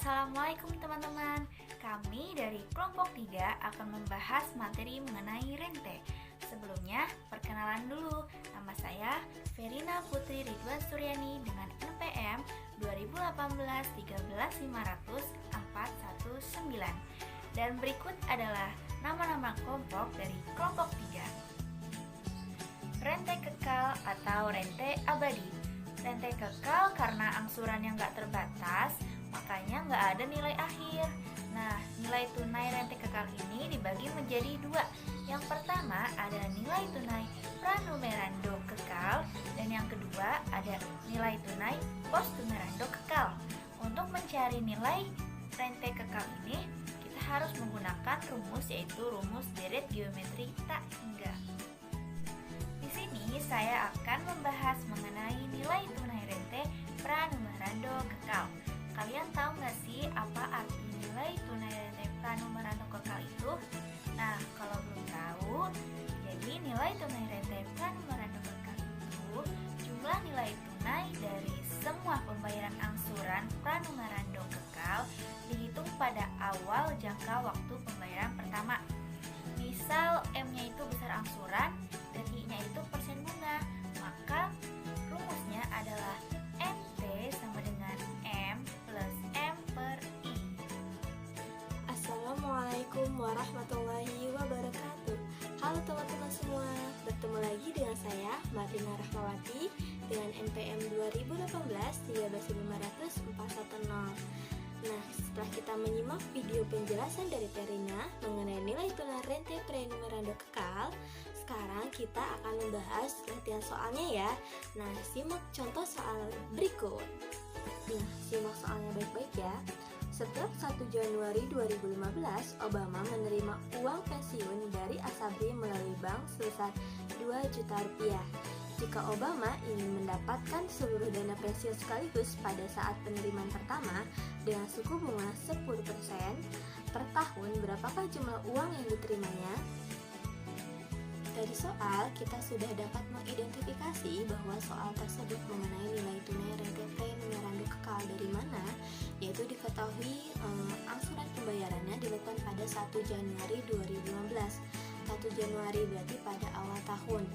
Assalamualaikum teman-teman. Kami dari kelompok 3 akan membahas materi mengenai rente. Sebelumnya, perkenalan dulu. Nama saya Verina Putri Ridwan Suryani dengan NPM 2018-13500-419. Dan berikut adalah nama-nama kelompok dari kelompok 3. Rente kekal atau rente abadi. Rente kekal karena angsuran yang gak terbatas, makanya nggak ada nilai akhir. Nah, nilai tunai rente kekal ini dibagi menjadi dua. Yang pertama ada nilai tunai pranumerando kekal, dan yang kedua ada nilai tunai post numerando kekal. Untuk mencari nilai rente kekal ini, kita harus menggunakan rumus, yaitu rumus deret geometri tak hingga. Di sini saya akan membahas mengenai nilai tunai rente pranumerando kekal. Kalian tahu nggak sih apa arti nilai tunai rente pranumerando kekal itu? Nah, kalau belum tahu, jadi nilai tunai rente pranumerando kekal itu jumlah nilai tunai dari semua pembayaran angsuran pranumerando kekal dihitung pada awal jangka waktu pembayaran pertama. Misal M-nya itu besar angsuran dan I-nya itu persen bunga, maka rumusnya adalah NT sama dengan M plus M per I. Assalamualaikum warahmatullahi wabarakatuh. Halo teman-teman semua, bertemu lagi dengan saya Marina Rahmawati dengan NPM 2018-13500-410. Nah, setelah kita menyimak video penjelasan dari Verina mengenai nilai tunai rente pranumerando kekal, sekarang kita akan membahas latihan soalnya ya. Nah, simak contoh soal berikut. Nah, simak soalnya baik-baik ya. Setiap 1 Januari 2015, Obama menerima uang pensiun dari Asabri melalui bank sebesar 2 juta rupiah. Jika Obama ingin mendapatkan seluruh dana pensiun sekaligus pada saat penerimaan pertama dengan suku bunga 10% per tahun, berapakah jumlah uang yang diterimanya? Dari soal, kita sudah dapat mengidentifikasi bahwa soal tersebut mengenai nilai tunai rente pranumerando kekal dari mana, yaitu diketahui angsuran pembayarannya dilakukan pada 1 Januari 2015. 1 Januari berarti pada awal tahun.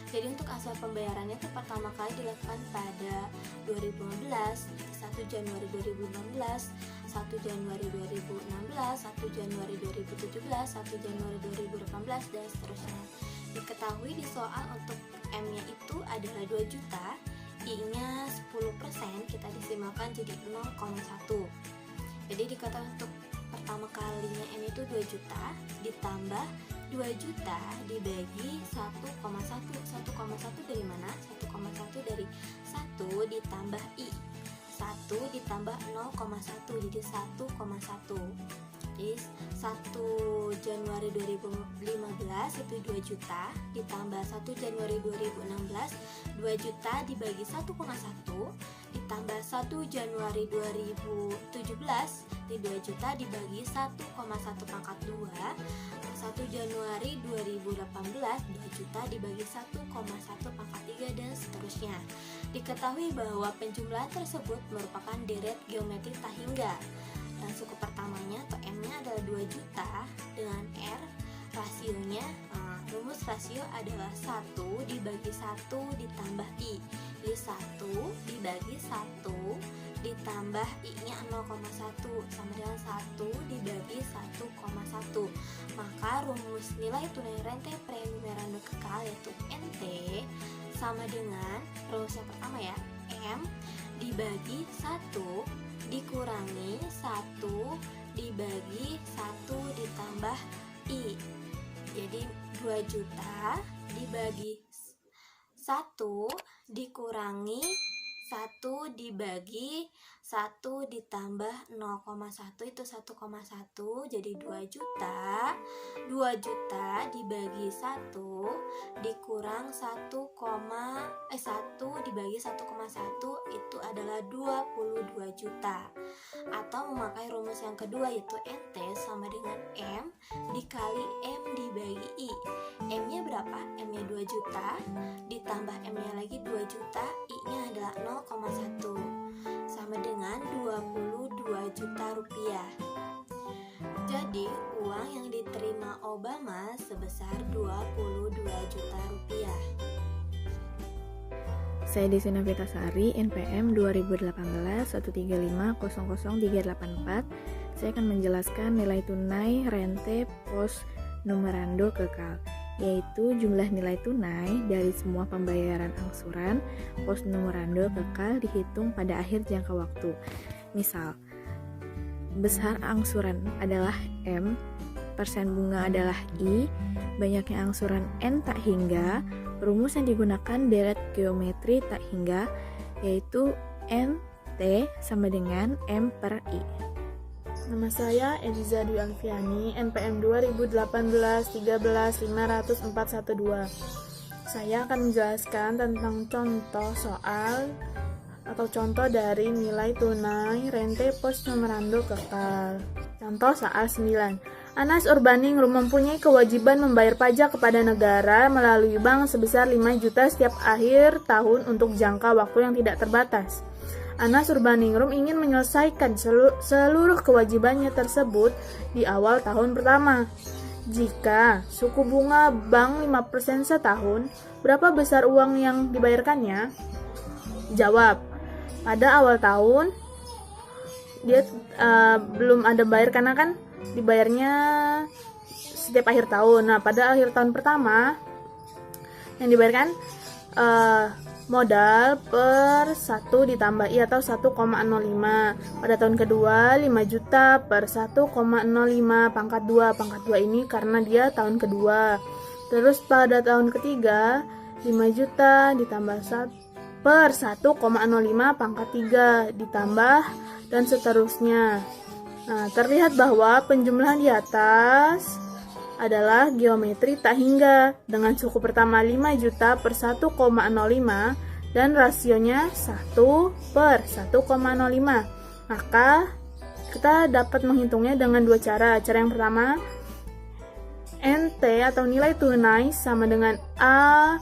Jadi untuk angsuran pembayarannya itu pertama kali dilakukan pada 2015, 1 Januari 2016, 1 Januari 2016, 1 Januari 2017, 1 Januari 2018, dan seterusnya. Diketahui di soal untuk M-nya itu adalah 2 juta, I-nya 10%, kita desimalkan jadi 0,1. Jadi dikatakan untuk pertama kalinya M itu 2 juta ditambah 2 juta dibagi 1,1. 1,1 dari mana? 1,1 dari 1 ditambah I. 1 ditambah 0,1 jadi 1,1. Jadi 1 Januari 2015 itu 2 juta ditambah 1 Januari 2016, 2 juta dibagi 1,1 ditambah 1 Januari 2017 itu 2 juta dibagi 1,1 pangkat 2. 1 Januari 2018 2 juta dibagi 1,1 pangkat 3 dan seterusnya. Diketahui bahwa penjumlahan tersebut merupakan deret geometri tak hingga. Dan suku pertamanya atau M-nya adalah 2 juta dengan R, rasionya rumus rasio adalah 1 dibagi 1 ditambah I. Jadi 1 dibagi 1 ditambah I-nya 0,1 sama dengan 1 dibagi 1,1. Maka rumus nilai tunai rente pranumerando kekal yaitu NT sama dengan rumus yang pertama ya, M dibagi 1 dikurangi 1 dibagi 1 ditambah I. Jadi 2 juta dibagi 1 dikurangi 1 dibagi 1 ditambah 0,1 itu 1,1 jadi 2 juta. 2 juta dibagi 1 dikurang 1 dibagi 1,1 itu adalah 22 juta. Atau memakai rumus yang kedua yaitu NT sama dengan M dikali M dibagi I. M-nya berapa? M-nya 2 juta ditambah M-nya lagi 2 juta, I-nya adalah 0,1 sama dengan 22 juta rupiah. Jadi, uang yang diterima Obama sebesar 22 juta rupiah. Saya Desina Vitasari, NPM 2018-135-00384. Saya akan menjelaskan nilai tunai rente pos numerando kekal, yaitu jumlah nilai tunai dari semua pembayaran angsuran pos numerando kekal dihitung pada akhir jangka waktu. Misal, besar angsuran adalah M, persen bunga adalah I, banyaknya angsuran N tak hingga. Rumus yang digunakan deret geometri tak hingga, yaitu NT sama dengan M per I. Nama saya Ediza Dwi Alfiani, NPM 2018-13-15-50412. Saya akan menjelaskan tentang contoh soal atau contoh dari nilai tunai rente pos numerando kekal. Contoh soal 9. Anas Urbaningrum mempunyai kewajiban membayar pajak kepada negara melalui bank sebesar 5 juta setiap akhir tahun untuk jangka waktu yang tidak terbatas. Anas Urbaningrum ingin menyelesaikan seluruh kewajibannya tersebut di awal tahun pertama. Jika suku bunga bank 5% setahun, berapa besar uang yang dibayarkannya? Jawab, pada awal tahun dia belum ada bayar karena kan dibayarnya setiap akhir tahun. Nah, pada akhir tahun pertama yang dibayarkan modal per 1 ditambah I atau 1,05. Pada tahun kedua 5 juta per 1,05 pangkat 2. Pangkat 2 ini karena dia tahun kedua. Terus pada tahun ketiga 5 juta ditambah 1 per 1,05 pangkat 3 ditambah dan seterusnya. Nah, terlihat bahwa penjumlahan di atas adalah geometri tak hingga dengan suku pertama 5 juta per 1,05 dan rasionya 1 per 1,05. Maka kita dapat menghitungnya dengan dua cara. Cara yang pertama, NT atau nilai tunai sama dengan A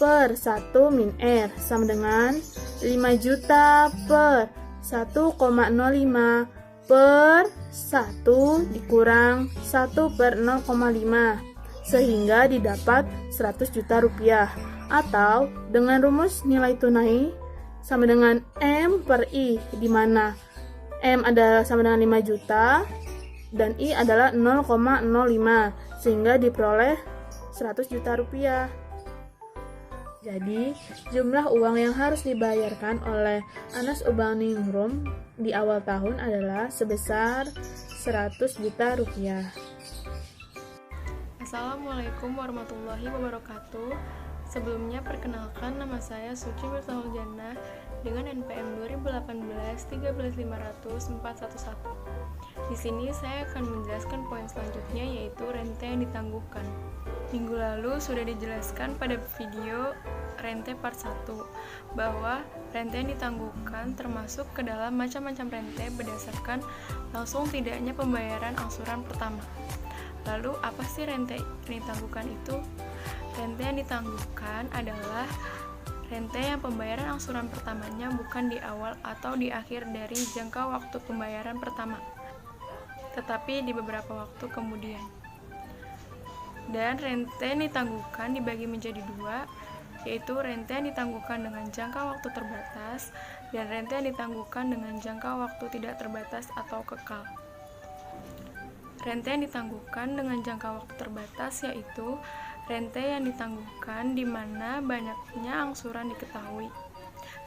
per 1 min R sama dengan 5 juta per 1,05 per 1 dikurang 1 per 0,5 sehingga didapat 100 juta rupiah, atau dengan rumus nilai tunai sama dengan M per I, di mana M adalah sama dengan 5 juta dan I adalah 0,05 sehingga diperoleh 100 juta rupiah. Jadi, jumlah uang yang harus dibayarkan oleh Anas Urbaningrum di awal tahun adalah sebesar 100 juta rupiah. Assalamualaikum warahmatullahi wabarakatuh. Sebelumnya perkenalkan, nama saya Suci Mirsaul Jannah dengan NPM 2018-13500-411. Di sini saya akan menjelaskan poin selanjutnya, yaitu rente yang ditangguhkan. Minggu lalu sudah dijelaskan pada video rente part 1 bahwa rente yang ditangguhkan termasuk ke dalam macam-macam rente berdasarkan langsung tidaknya pembayaran angsuran pertama. Lalu apa sih rente yang ditangguhkan itu? Rente yang ditangguhkan adalah rente yang pembayaran angsuran pertamanya bukan di awal atau di akhir dari jangka waktu pembayaran pertama, tetapi di beberapa waktu kemudian. Dan rente yang ditangguhkan dibagi menjadi dua, yaitu rente yang ditangguhkan dengan jangka waktu terbatas dan rente yang ditangguhkan dengan jangka waktu tidak terbatas atau kekal. Rente yang ditangguhkan dengan jangka waktu terbatas yaitu rente yang ditangguhkan di mana banyaknya angsuran diketahui.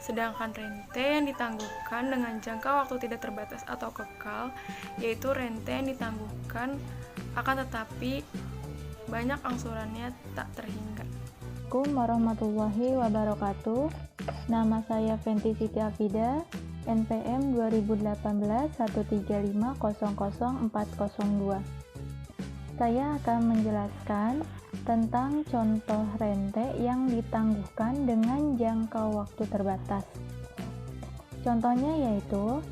Sedangkan rente yang ditangguhkan dengan jangka waktu tidak terbatas atau kekal yaitu rente yang ditangguhkan akan tetapi banyak angsurannya tak terhingga. Assalamualaikum warahmatullahi wabarakatuh. Nama saya Fenty Siti Afida, NPM 2018-135-00402. Saya akan menjelaskan tentang contoh rente yang ditangguhkan dengan jangka waktu terbatas. Contohnya yaitu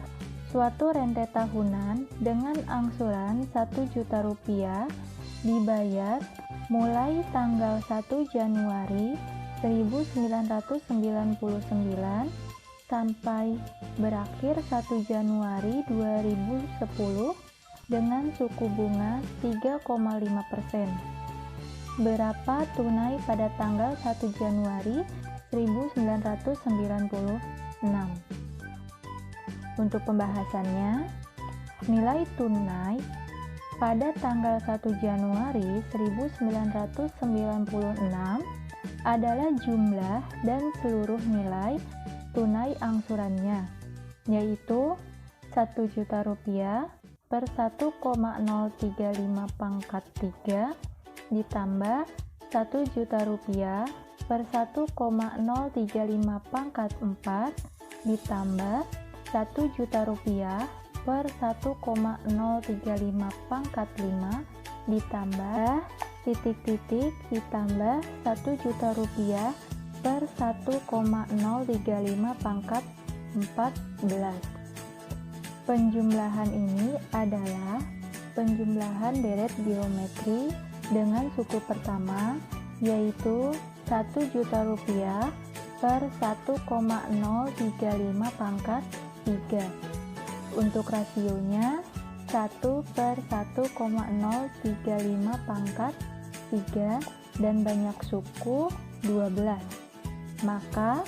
suatu rente tahunan dengan angsuran 1 juta rupiah dibayar mulai tanggal 1 Januari 1999 sampai berakhir 1 Januari 2010 dengan suku bunga 3,5%. Berapa tunai pada tanggal 1 Januari 1996? Untuk pembahasannya, nilai tunai pada tanggal 1 Januari 1996 adalah jumlah dan seluruh nilai tunai angsurannya, yaitu Rp1.000.000 per 1,035 pangkat 3 ditambah Rp1.000.000 per 1,035 pangkat 4 ditambah Rp1.000.000 per 1,035 pangkat 5 ditambah titik-titik ditambah Rp1.000.000 per 1,035 pangkat 14. Penjumlahan ini adalah penjumlahan deret geometri dengan suku pertama, yaitu Rp1.000.000 per 1,035 pangkat 3. Untuk rasionya 1 per 1,035 pangkat 3 dan banyak suku 12. Maka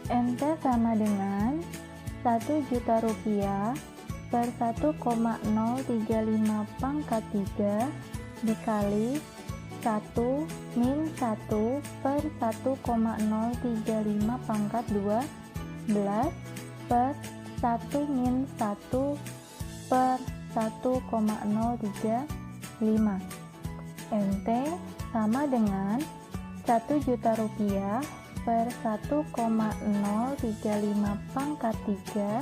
NT sama dengan Rp1.000.000 per 1,035 pangkat 3 dikali 1 min 1 per 1,035 pangkat 12 per 1 min 1 per 1,035. NT sama dengan Rp1.000.000 per 1,035 pangkat 3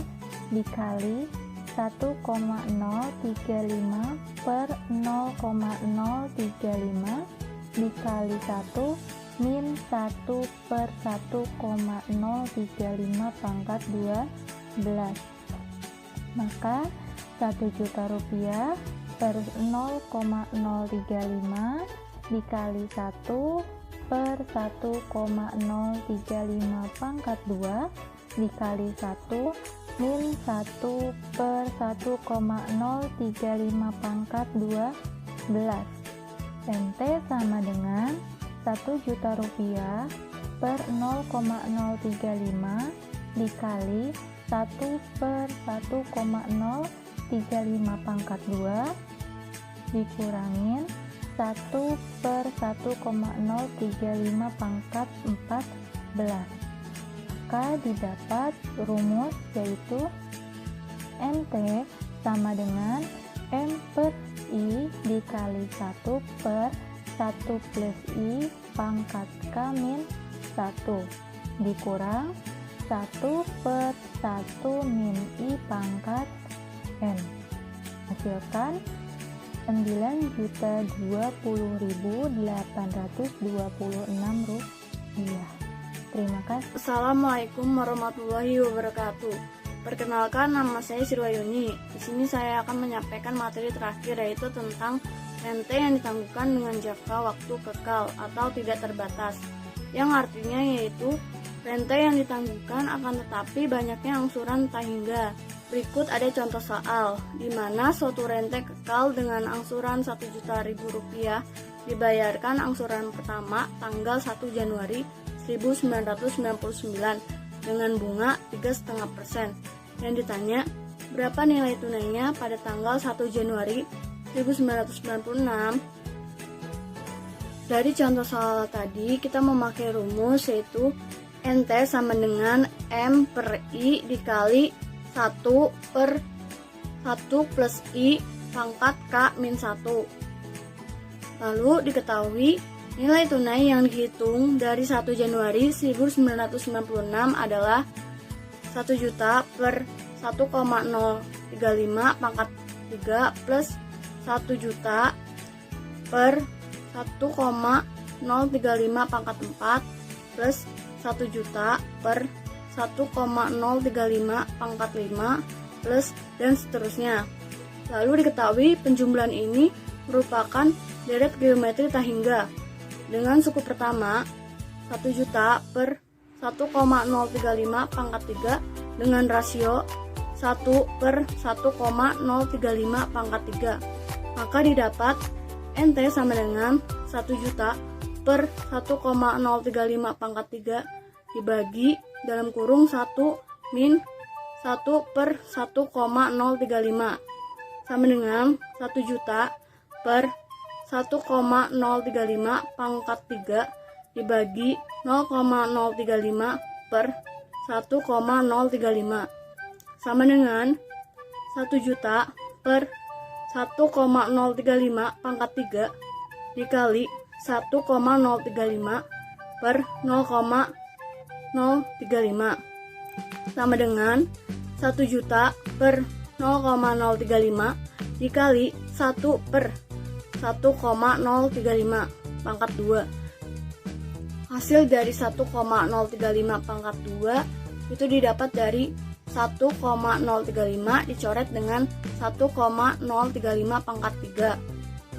dikali 1,035 per 0,035 dikali 1 min 1 per 1,035 pangkat 12. Maka Rp1.000.000 per 0,035 dikali 1 per 1,035 pangkat 2 dikali 1 min 1 per 1,035 pangkat 12. NT sama dengan Rp1.000.000 per 0,035 dikali 1 per 1,035 pangkat 2 dikurangin 1 per 1,035 pangkat 14. Maka didapat rumus yaitu NT sama dengan M per I dikali 1 per 1 plus I pangkat K min 1 dikurang 1 per 1 min I pangkat N. Hasilkan 9.020.826 rupiah. Terima kasih. Assalamualaikum warahmatullahi wabarakatuh. Perkenalkan, nama saya Sirwayuni. Di sini saya akan menyampaikan materi terakhir, yaitu tentang rente yang ditangguhkan dengan jangka waktu kekal atau tidak terbatas, yang artinya yaitu rente yang ditangguhkan akan tetapi banyaknya angsuran tak hingga. Berikut ada contoh soal, di mana suatu rente kekal dengan angsuran Rp1.000.000 dibayarkan angsuran pertama tanggal 1 Januari 1999 dengan bunga 3,5%. Yang ditanya, berapa nilai tunainya pada tanggal 1 Januari 1996? Dari contoh soal tadi, kita memakai rumus yaitu NT sama dengan M per I dikali 1 per 1 plus I pangkat K min 1. Lalu diketahui nilai tunai yang dihitung dari 1 Januari 1996 adalah 1 juta per 1,035 pangkat 3 plus 1 juta per 1,035 pangkat 4 plus 1 juta per 1,035 pangkat 5 plus dan seterusnya. Lalu diketahui penjumlahan ini merupakan deret geometri tak hingga dengan suku pertama 1 juta per 1,035 pangkat 3 dengan rasio 1/1,035 pangkat 3. Maka didapat NT sama dengan 1 juta per 1,035 pangkat 3 dibagi dalam kurung 1 min 1/1,035 sama dengan 1 juta per 1,035 pangkat 3 dibagi 0,035 per 1,035 sama dengan 1 juta per 1,035 pangkat 3 dikali 1,035 per 0,035 sama dengan 1 juta per 0,035 dikali 1 per 1,035 pangkat 2. Hasil dari 1,035 pangkat 2 itu didapat dari 1,035 dicoret dengan 1,035 pangkat 3.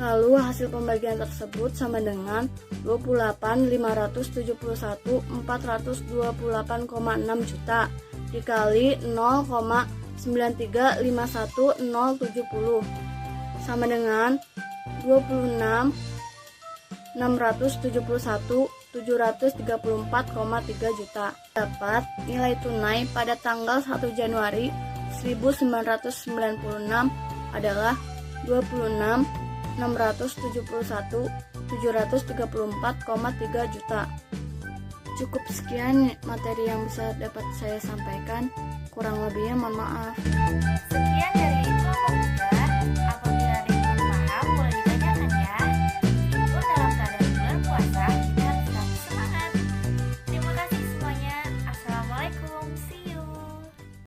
Lalu hasil pembagian tersebut sama dengan 28.571.428,6 juta dikali 0,9351070 sama dengan 26.671.734,3 juta. Dapat nilai tunai pada tanggal 1 Januari 1996 adalah 26.671.734,3 juta. Cukup sekian materi yang bisa dapat saya sampaikan. Kurang lebihnya mohon maaf. Sekian dari kelompok 3.